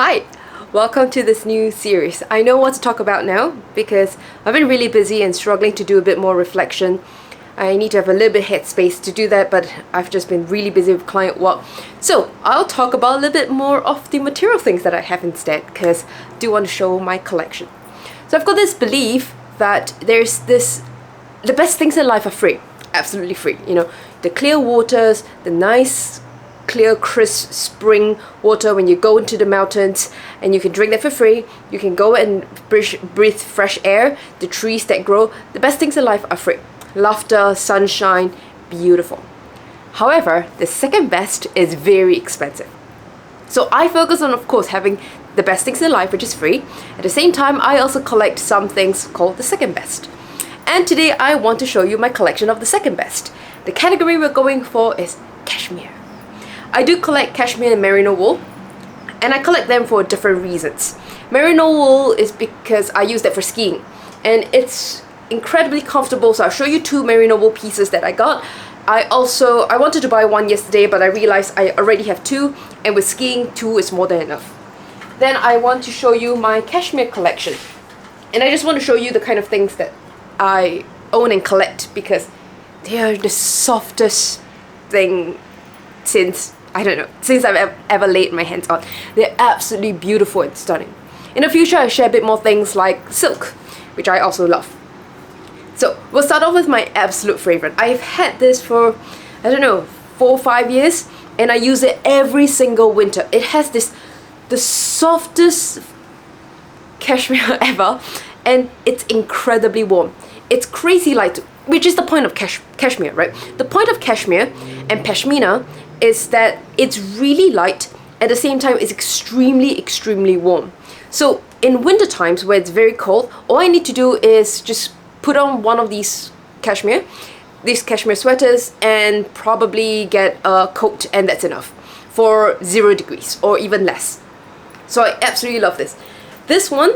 Hi, welcome to this new series. I know what to talk about now because I've been really busy and struggling to do a bit more reflection. I need to have a little bit headspace to do that, but I've just been really busy with client work. So I'll talk about a little bit more of the material things that I have instead because I do want to show my collection. So I've got this belief that the best things in life are free, absolutely free. You know, the clear waters, the nice clear crisp spring water when you go into the mountains, and you can drink that for free. You can go and breathe fresh air, the trees that grow. The best things in life are free. Laughter, sunshine, beautiful. However, the second best is very expensive. So I focus on, of course, having the best things in life, which is free. At the same time, I also collect some things called the second best. And today I want to show you my collection of the second best. The category we're going for is cashmere. I do collect cashmere and merino wool, and I collect them for different reasons. Merino wool is because I use that for skiing, and it's incredibly comfortable. So I'll show you two merino wool pieces that I got. I wanted to buy one yesterday, but I realized I already have two, and with skiing, two is more than enough. Then I want to show you my cashmere collection, and I just want to show you the kind of things that I own and collect because they are the softest thing since I've ever laid my hands on. They're absolutely beautiful and stunning. In the future, I'll share a bit more things like silk, which I also love. So we'll start off with my absolute favorite. I've had this for, 4 or 5 years, and I use it every single winter. It has the softest cashmere ever, and it's incredibly warm. It's crazy light, which is the point of cashmere, right? The point of cashmere and pashmina is that it's really light, at the same time it's extremely warm. So in winter times where it's very cold, all I need to do is just put on one of these cashmere sweaters, and probably get a coat, and that's enough for 0 degrees or even less. So I absolutely love this. This one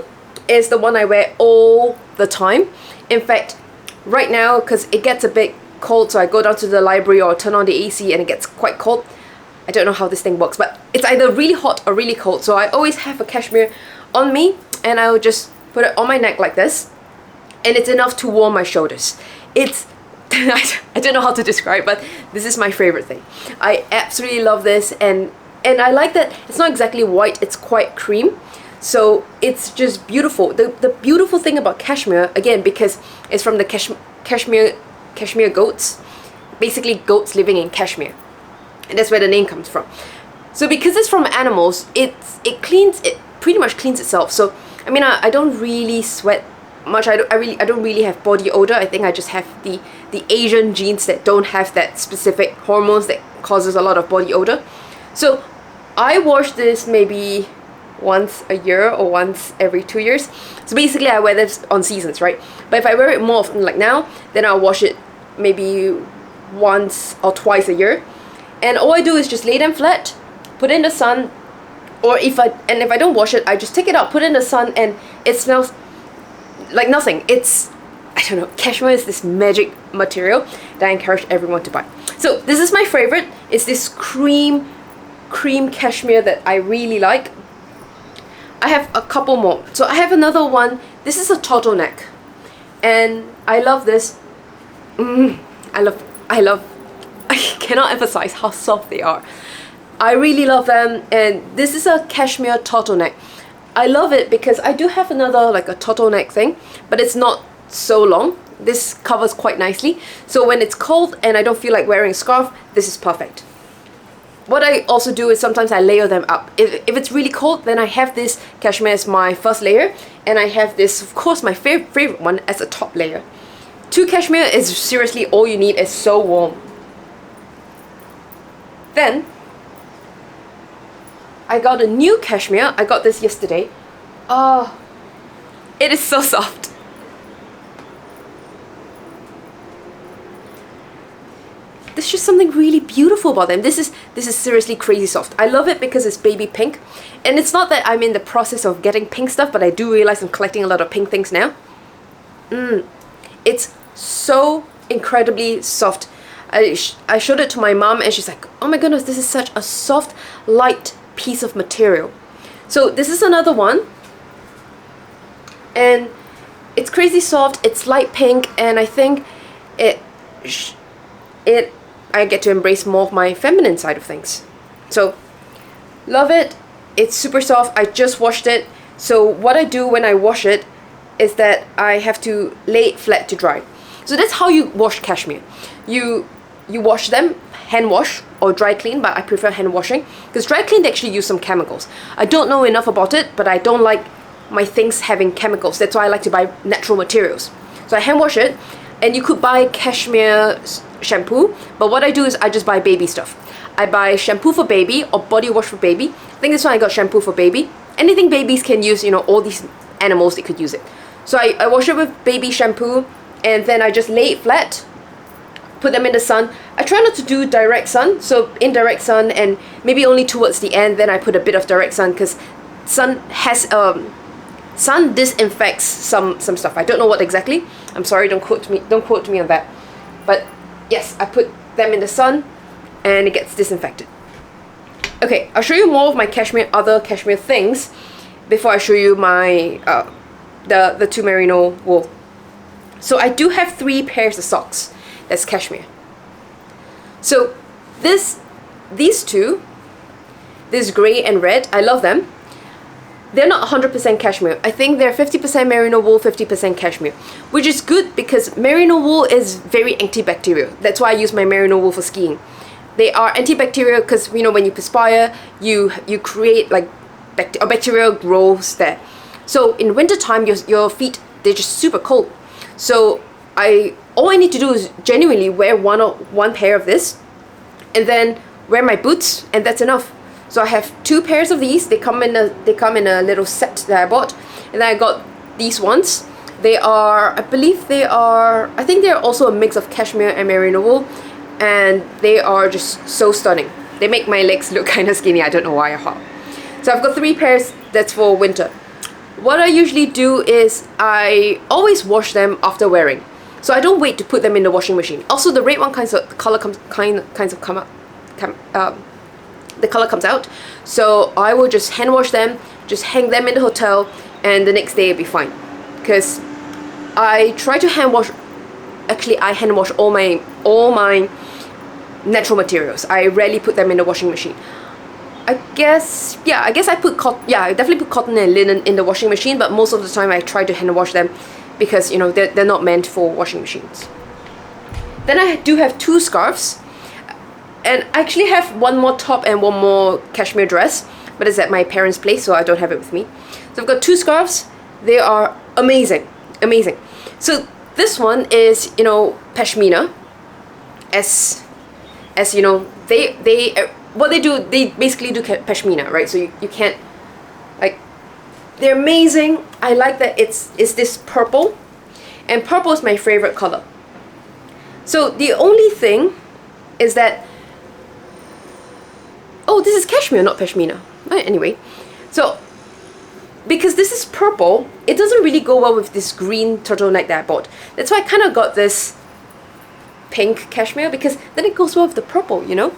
is the one I wear all the time. In fact, right now, because it gets a bit cold, so I go down to the library or turn on the AC and it gets quite cold. I don't know how this thing works, but it's either really hot or really cold. So I always have a cashmere on me, and I will just put it on my neck like this, and it's enough to warm my shoulders. It's I don't know how to describe, but this is my favorite thing. I absolutely love this, and I like that it's not exactly white, it's quite cream. So it's just beautiful. The beautiful thing about cashmere, again, because it's from the cashmere goats, basically goats living in Kashmir, and that's where the name comes from. So because it's from animals, it pretty much cleans itself. So I mean, I don't really sweat much. I don't really have body odor. I think I just have the Asian genes that don't have that specific hormones that causes a lot of body odor. So I wash this maybe once a year or once every 2 years. So basically I wear this on seasons, right? But if I wear it more often, like now, then I'll wash it maybe once or twice a year. And all I do is just lay them flat, put it in the sun, or if I don't wash it, I just take it out, put it in the sun, and it smells like nothing. Cashmere is this magic material that I encourage everyone to buy. So this is my favorite. It's this cream cashmere that I really like. I have a couple more. So I have another one. This is a turtleneck, and I love this. I cannot emphasize how soft they are. I really love them, and this is a cashmere turtleneck. I love it because I do have another, like a turtleneck thing, but it's not so long. This covers quite nicely. So when it's cold and I don't feel like wearing a scarf, this is perfect. What I also do is sometimes I layer them up. If it's really cold, then I have this cashmere as my first layer, and I have this, of course, my favorite one as a top layer. 2 cashmere is seriously all you need. It's so warm. Then I got a new cashmere. I got this yesterday. Oh, it is so soft. There's just something really beautiful about them. This is seriously crazy soft. I love it because it's baby pink, and it's not that I'm in the process of getting pink stuff, but I do realize I'm collecting a lot of pink things now. It's so incredibly soft. I showed it to my mom, and she's like, oh my goodness, this is such a soft, light piece of material. So this is another one, and it's crazy soft, it's light pink, and I think I get to embrace more of my feminine side of things. So love it. It's super soft. I just washed it. So what I do when I wash it is that I have to lay it flat to dry. So that's how you wash cashmere. You wash them, hand wash or dry clean, but I prefer hand washing because dry clean they actually use some chemicals. I don't know enough about it, but I don't like my things having chemicals. That's why I like to buy natural materials. So I hand wash it, and you could buy cashmere shampoo, but what I do is I just buy baby stuff. I buy shampoo for baby or body wash for baby. I think this one I got shampoo for baby. Anything babies can use, you know, all these animals, they could use it. So I wash it with baby shampoo, and then I just lay it flat, put them in the sun. I try not to do direct sun, so indirect sun, and maybe only towards the end, then I put a bit of direct sun, because sun has sun disinfects some stuff. I don't know what exactly. I'm sorry, don't quote me on that. But yes, I put them in the sun and it gets disinfected. Okay, I'll show you more of my other cashmere things before I show you my the two merino wool. So I do have 3 pairs of socks that's cashmere. So these two, this gray and red, I love them. They're not 100% cashmere. I think they're 50% merino wool, 50% cashmere, which is good because merino wool is very antibacterial. That's why I use my merino wool for skiing. They are antibacterial because, you know, when you perspire, you create like bacterial growths there. So in winter time, your feet, they're just super cold. So all I need to do is genuinely wear one pair of this, and then wear my boots, and that's enough. So I have 2 pairs of these. They come in a little set that I bought, and then I got these ones. They are, I think they're also a mix of cashmere and merino wool, and they are just so stunning. They make my legs look kind of skinny. I don't know why. So I've got 3 pairs. That's for winter. What I usually do is I always wash them after wearing. So I don't wait to put them in the washing machine. Also, the red one the color comes out. So I will just hand wash them, just hang them in the hotel, and the next day it'll be fine. Because I try to hand wash. Actually, I hand wash all my natural materials. I rarely put them in the washing machine. I definitely put cotton and linen in the washing machine, but most of the time I try to hand wash them because, you know, they're not meant for washing machines. Then I do have 2 scarves, and I actually have 1 more top and 1 more cashmere dress, but it's at my parents' place, so I don't have it with me. So I've got 2 scarves. They are amazing. So this one is, you know, pashmina. As you know, what they do, they basically do pashmina, right? So you can't, like, they're amazing. I like that it's this purple, and purple is my favorite color. So the only thing is that, oh, this is cashmere, not pashmina. Right, anyway, so because this is purple, it doesn't really go well with this green turtleneck that I bought. That's why I kind of got this pink cashmere, because then it goes well with the purple, you know?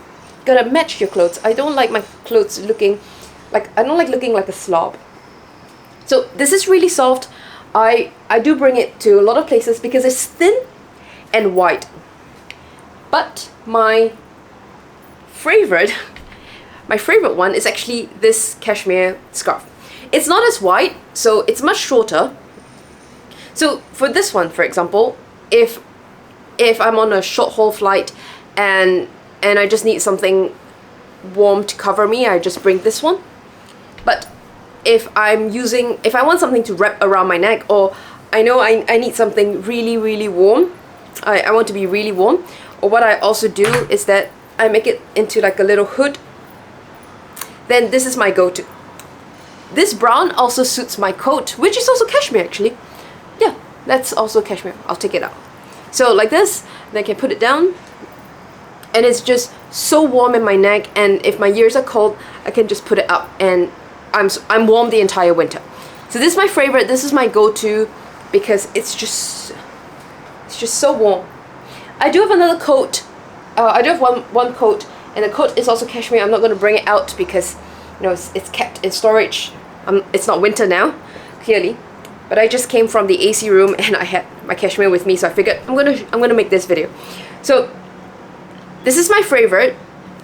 Gotta match your clothes. I don't like my clothes looking like a slob. So this is really soft. I do bring it to a lot of places because it's thin and white. But my favorite one is actually this cashmere scarf. It's not as wide, so it's much shorter. So for this one, for example, if I'm on a short haul flight and I just need something warm to cover me, I just bring this one. But if I want something to wrap around my neck, or I know I need something really, really warm, I want to be really warm, or what I also do is that I make it into like a little hood, then this is my go-to. This brown also suits my coat, which is also cashmere actually. Yeah, that's also cashmere. I'll take it out. So like this, then I can put it down, and it's just so warm in my neck, and if my ears are cold, I can just put it up, and I'm warm the entire winter. So this is my favorite. This is my go-to because it's just so warm. I do have another coat. I do have one coat, and the coat is also cashmere. I'm not going to bring it out because you know, it's kept in storage. It's not winter now, clearly, but I just came from the AC room and I had my cashmere with me, so I figured I'm gonna make this video. So this is my favorite.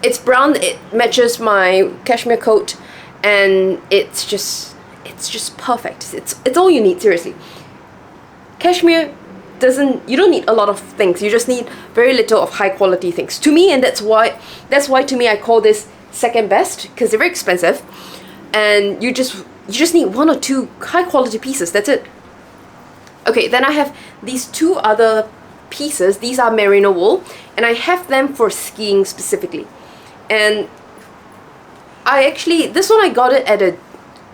It's brown. It matches my cashmere coat, and it's just perfect. It's all you need, seriously. Cashmere you don't need a lot of things. You just need very little of high quality things. To me, and that's why to me I call this second best, because they're very expensive, and you just need one or two high quality pieces. That's it. Okay, then I have these two other pieces. These are merino wool, and I have them for skiing specifically. And this one I got it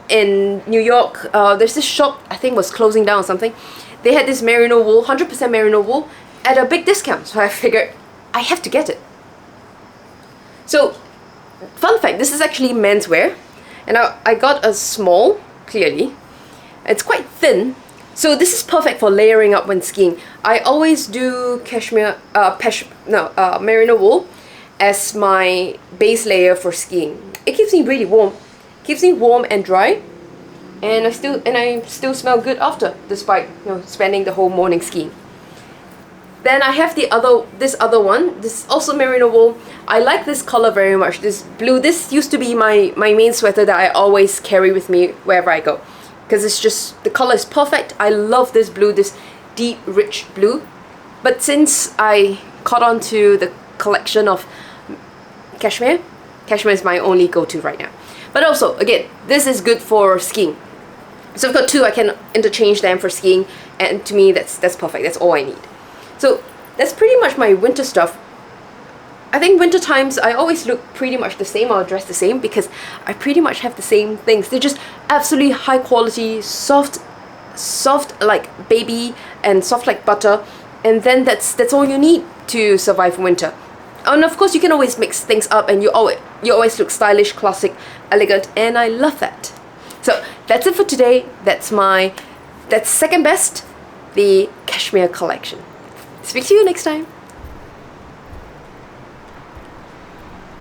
in New York. There's this shop, I think was closing down or something. They had this merino wool, 100% merino wool, at a big discount. So I figured I have to get it. So, fun fact, this is actually menswear. And I got a small, clearly. It's quite thin. So this is perfect for layering up when skiing. I always do merino wool as my base layer for skiing. It keeps me really warm. Keeps me warm and dry. And I still smell good after, despite, you know, spending the whole morning skiing. Then I have this other one. This is also merino wool. I like this color very much. This blue. This used to be my main sweater that I always carry with me wherever I go, because it's just, the color is perfect. I love this blue, this deep, rich blue. But since I caught on to the collection of cashmere is my only go-to right now. But also, again, this is good for skiing. So I've got two. I can interchange them for skiing, and to me that's perfect. That's all I need. So that's pretty much my winter stuff. I think winter times I always look pretty much the same, or dress the same, because I pretty much have the same things. They're just absolutely high quality, soft like baby, and soft like butter, and then that's all you need to survive winter. And of course you can always mix things up, and you always look stylish, classic, elegant, and I love that. So that's it for today. That's second best, the cashmere collection. Speak to you next time.